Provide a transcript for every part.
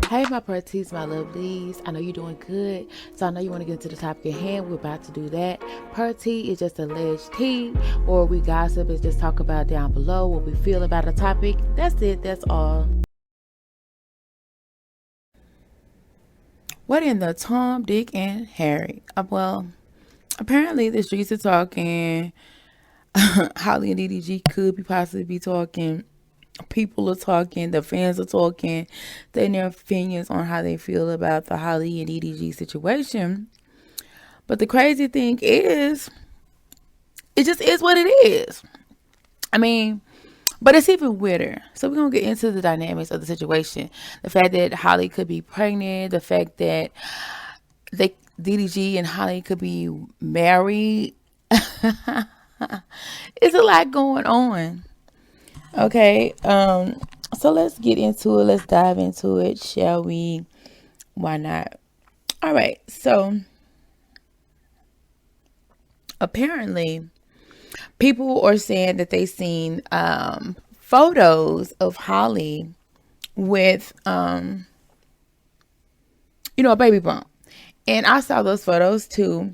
Hey, my parties, my lovelies. I know you're doing good, so I know you want to get into the topic at hand. We're about to do that. Party is just alleged tea, or we gossip is just talk about down below what we feel about a topic. That's it. That's all. What in the Tom, Dick, and Harry? Well, apparently the streets are talking. Halle and DDG could be possibly be talking. People are talking, the fans are talking, saying their opinions on how they feel about the Halle and DDG situation. But the crazy thing is, it just is what it is. I mean, but it's even weirder. So we're gonna get into the dynamics of the situation. The fact that Halle could be pregnant, the fact that they DDG and Halle could be married. It's a lot going on. Okay, so let's get into it. Let's dive into it, shall we? Why not? All right, so apparently people are saying that they seen photos of Halle with a baby bump. And I saw those photos too.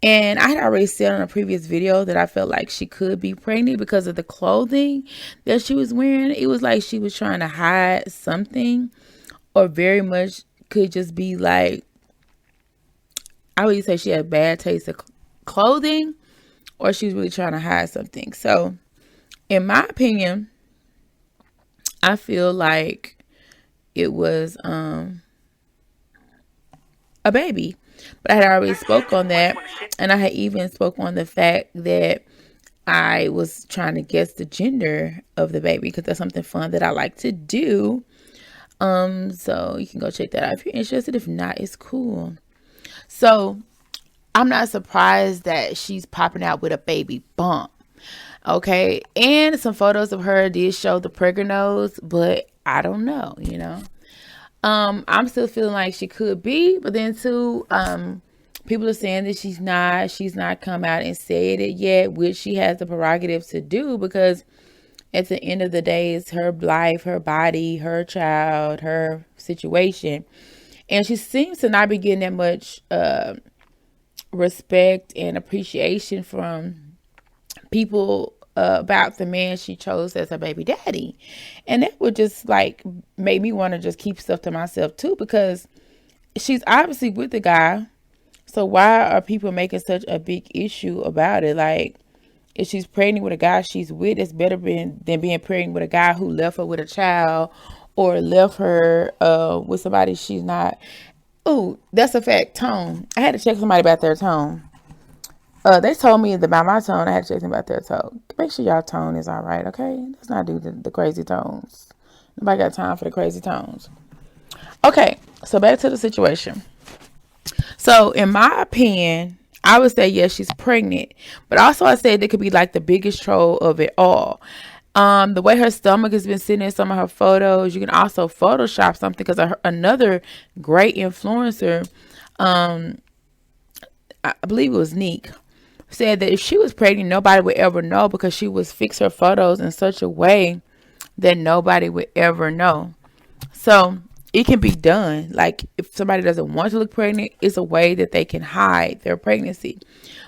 And I had already said on a previous video that I felt like she could be pregnant because of the clothing that she was wearing. It was like she was trying to hide something, or very much could just be like, I would say she had bad taste of clothing, or she's really trying to hide something. So in my opinion, I feel like it was a baby. But I had already spoke on that, and I had even spoke on the fact that I was trying to guess the gender of the baby, because that's something fun that I like to do. So you can go check that out if you're interested. If not, it's cool. So I'm not surprised that she's popping out with a baby bump. Okay, and some photos of her did show the pregnant nose, but I don't know, I'm still feeling like she could be, but then too, people are saying that she's not come out and said it yet, which she has the prerogative to do, because at the end of the day, it's her life, her body, her child, her situation. And she seems to not be getting that much respect and appreciation from people about the man she chose as her baby daddy. And that would just like make me want to just keep stuff to myself too, because she's obviously with the guy. So why are people making such a big issue about it? Like, if she's pregnant with a guy she's with, it's better than being pregnant with a guy who left her with a child, or left her with somebody she's not. Oh, that's a fact. Tone. I had to check somebody about their tone. They told me about my tone. I had to check them about their tone. Make sure y'all tone is all right, okay? Let's not do the crazy tones. Nobody got time for the crazy tones. Okay, so back to the situation. So in my opinion, I would say yes, she's pregnant. But also I said it could be like the biggest troll of it all. The way her stomach has been sitting in some of her photos. You can also Photoshop something, because another great influencer, I believe it was Neek, said that if she was pregnant, nobody would ever know, because she would fix her photos in such a way that nobody would ever know. So it can be done. Like, if somebody doesn't want to look pregnant, it's a way that they can hide their pregnancy.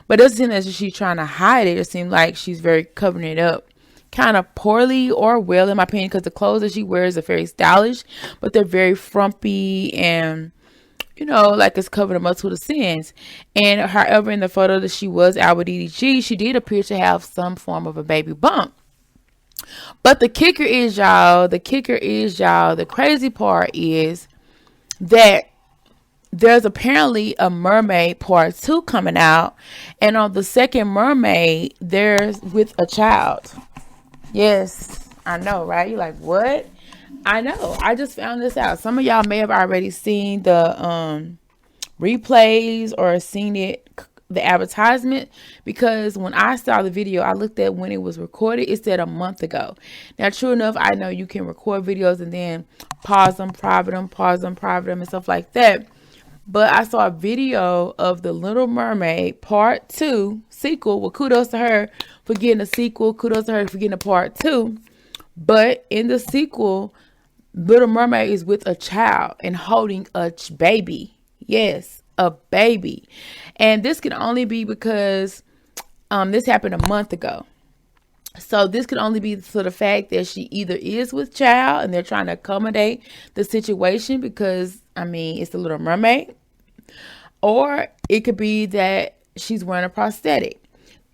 But it doesn't seem that she's trying to hide it. It seems like she's very covering it up, kind of poorly or well, in my opinion, because the clothes that she wears are very stylish, but they're very frumpy and like it's covered a multitude of sins. And however, in the photo that she was out with DDG, she did appear to have some form of a baby bump. But the kicker is, y'all, the crazy part is that there's apparently a Mermaid Part 2 coming out. And on the second Mermaid, there's with a child. Yes, I know, right? You're like, what? I know. I just found this out. Some of y'all may have already seen the replays or seen the advertisement, because when I saw the video, I looked at when it was recorded. It said a month ago. Now, true enough, I know you can record videos and then pause them, private them, and stuff like that. But I saw a video of The Little Mermaid Part 2 sequel. Well, kudos to her for getting a sequel. Kudos to her for getting a Part 2. But in the sequel, Little Mermaid is with a child and holding a baby. Yes, a baby. And this can only be because this happened a month ago. So this could only be for the fact that she either is with child and they're trying to accommodate the situation because, I mean, it's the Little Mermaid. Or it could be that she's wearing a prosthetic.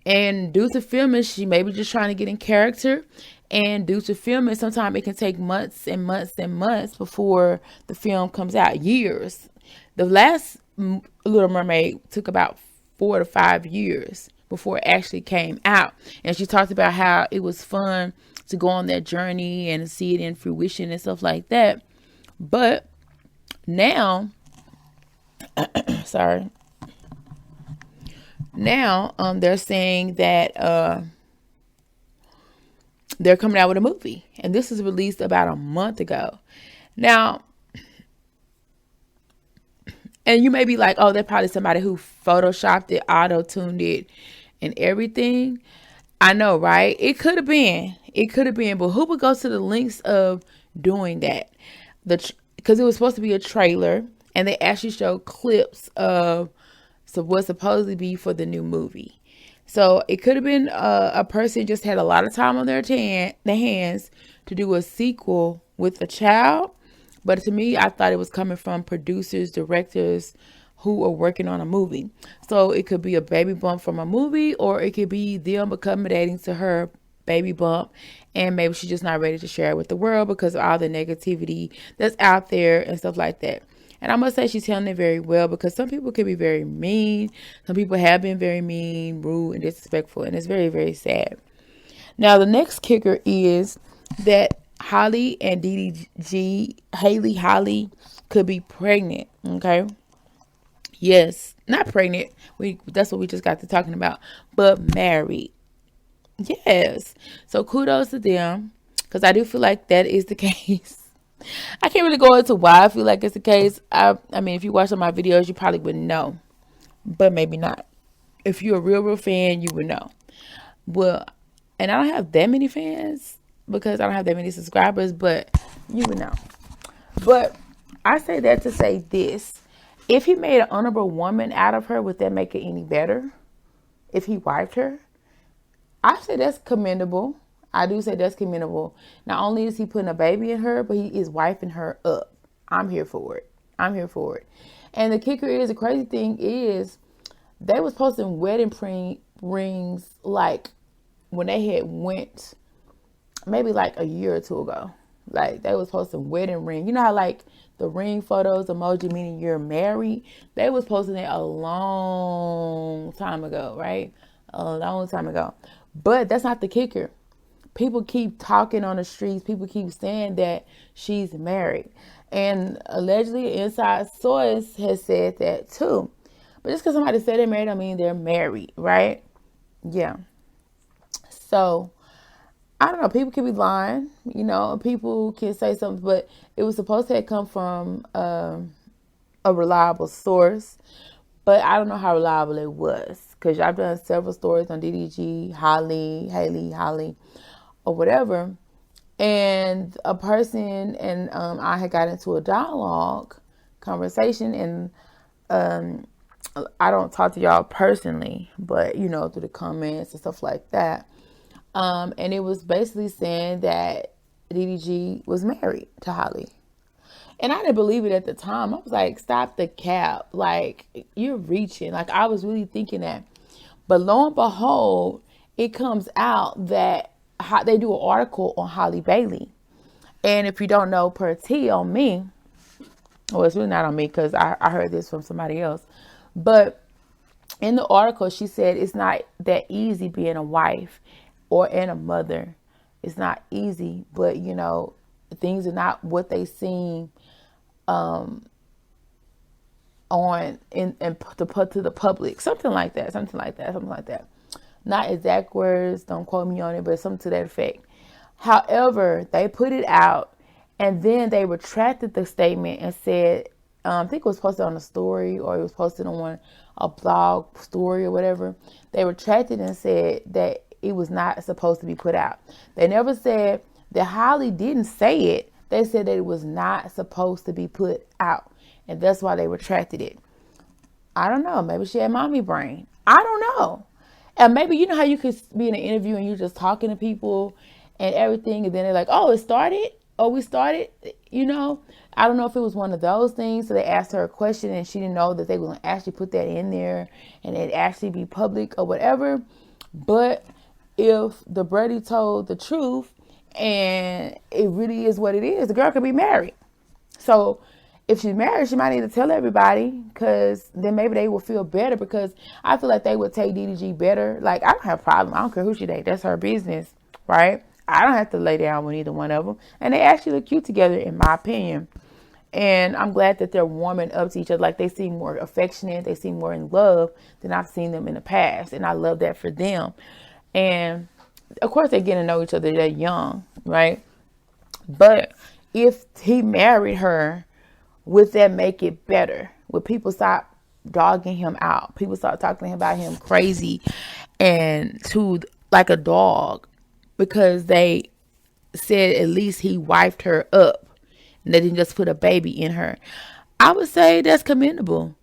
And due to filming, she may be just trying to get in character. And due to filming, sometimes it can take months and months and months before the film comes out. Years. The last Little Mermaid took about 4 to 5 years before it actually came out. And she talked about how it was fun to go on that journey and see it in fruition and stuff like that. But now, sorry. Now, they're saying that they're coming out with a movie. And this was released about a month ago. Now, and you may be like, oh, they're probably somebody who photoshopped it, auto-tuned it, and everything. I know, right? It could have been. It could have been. But who would go to the lengths of doing that? Because it was supposed to be a trailer. And they actually showed clips of what's supposed to be for the new movie. So it could have been a person just had a lot of time on their hands to do a sequel with a child. But to me, I thought it was coming from producers, directors who are working on a movie. So it could be a baby bump from a movie, or it could be them accommodating to her baby bump. And maybe she's just not ready to share it with the world because of all the negativity that's out there and stuff like that. And I must say she's handling it very well because some people can be very mean. Some people have been very mean, rude, and disrespectful. And it's very, very sad. Now, the next kicker is that Halle and DDG, Halle could be pregnant. Okay. Yes. Not pregnant. That's what we just got to talking about. But married. Yes. So kudos to them. Because I do feel like that is the case. I can't really go into why I feel like it's the case. I mean, if you watch some of my videos, you probably would know. But maybe not. If you're a real fan, you would know. Well, and I don't have that many fans because I don't have that many subscribers, but you would know. But I say that to say this. If he made an honorable woman out of her, would that make it any better? If he wiped her? I say that's commendable. I do say that's commendable. Not only is he putting a baby in her, but he is wiping her up. I'm here for it. I'm here for it. And the kicker is, the crazy thing is, they was posting wedding rings like when they had went maybe like a year or two ago. Like they was posting wedding ring. You know how like the ring photos emoji meaning you're married? They was posting it a long time ago, right? A long time ago. But that's not the kicker. People keep talking on the streets. People keep saying that she's married. And allegedly, an inside source has said that too. But just because somebody said they're married, I mean they're married, right? Yeah. So, I don't know. People can be lying. You know, people can say something. But it was supposed to have come from a reliable source. But I don't know how reliable it was. Because I've done several stories on DDG, Halle, or whatever, and a person and I had got into a conversation, and I don't talk to y'all personally, but you know, through the comments and stuff like that, and it was basically saying that DDG was married to Halle, and I didn't believe it at the time. I was like, stop the cap, like you're reaching. Like I was really thinking that, but lo and behold, it comes out that they do an article on Halle Bailey. And if you don't know, per T on me, well, it's really not on me because I heard this from somebody else. But in the article, she said it's not that easy being a wife and a mother. It's not easy, but you know, things are not what they seem to put to the public. Something like that. Not exact words, don't quote me on it, but something to that effect. However, they put it out and then they retracted the statement and said, I think it was posted on a story or it was posted on a blog story or whatever. They retracted and said that it was not supposed to be put out. They never said that Halle didn't say it, they said that it was not supposed to be put out. And that's why they retracted it. I don't know. Maybe she had mommy brain. I don't know. And maybe you know how you could be in an interview and you're just talking to people and everything, and then they're like, "Oh, it started. Oh, we started." You know, I don't know if it was one of those things. So they asked her a question and she didn't know that they were going to actually put that in there and it actually be public or whatever. But if the Brady told the truth and it really is what it is, the girl could be married. So if she's married, she might need to tell everybody, because then maybe they will feel better, because I feel like they would take DDG better. Like, I don't have a problem. I don't care who she dates. That's her business, right? I don't have to lay down with either one of them. And they actually look cute together, in my opinion. And I'm glad that they're warming up to each other. Like, they seem more affectionate. They seem more in love than I've seen them in the past. And I love that for them. And, of course, they're getting to know each other. They're young, right? But if he married her, would that make it better? Would people stop dogging him out? People start talking about him crazy and to like a dog because they said at least he wifed her up and they didn't just put a baby in her? I would say that's commendable,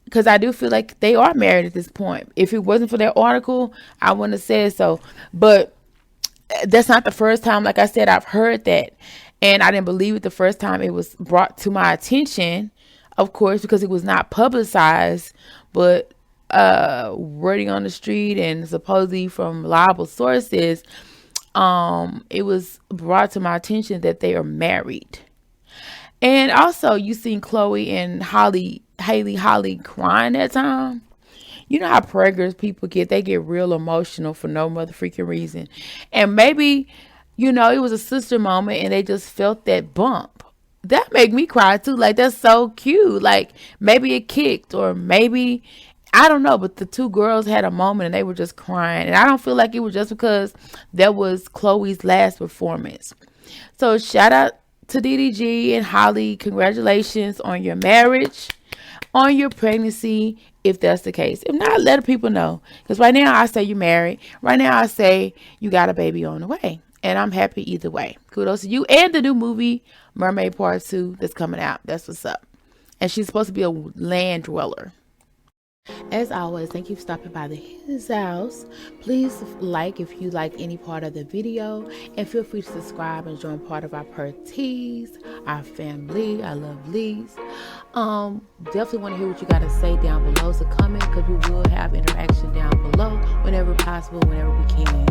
because I do feel like they are married at this point. If it wasn't for that article, I wouldn't have said so. But that's not the first time. Like I said, I've heard that. And I didn't believe it the first time it was brought to my attention, of course, because it was not publicized, but wording on the street and supposedly from reliable sources, it was brought to my attention that they are married. And also, you seen Chloe and Halle crying that time. You know how preggers people get. They get real emotional for no mother freaking reason. And maybe, you know, it was a sister moment and they just felt that bump. That made me cry too. Like, that's so cute. Like, maybe it kicked, or maybe, I don't know, but the two girls had a moment and they were just crying. And I don't feel like it was just because that was Chloe's last performance. So shout out to DDG and Halle. Congratulations on your marriage, on your pregnancy, if that's the case. If not, let the people know. Because right now I say you're married. Right now I say you got a baby on the way. And I'm happy either way. Kudos to you. And the new movie, Mermaid Part 2, that's coming out. That's what's up. And she's supposed to be a land dweller. As always, thank you for stopping by his house. Please like if you like any part of the video. And feel free to subscribe and join part of our Pertees, our family. I love Lees. Definitely want to hear what you got to say down below. So comment, because we will have interaction down below whenever possible, whenever we can.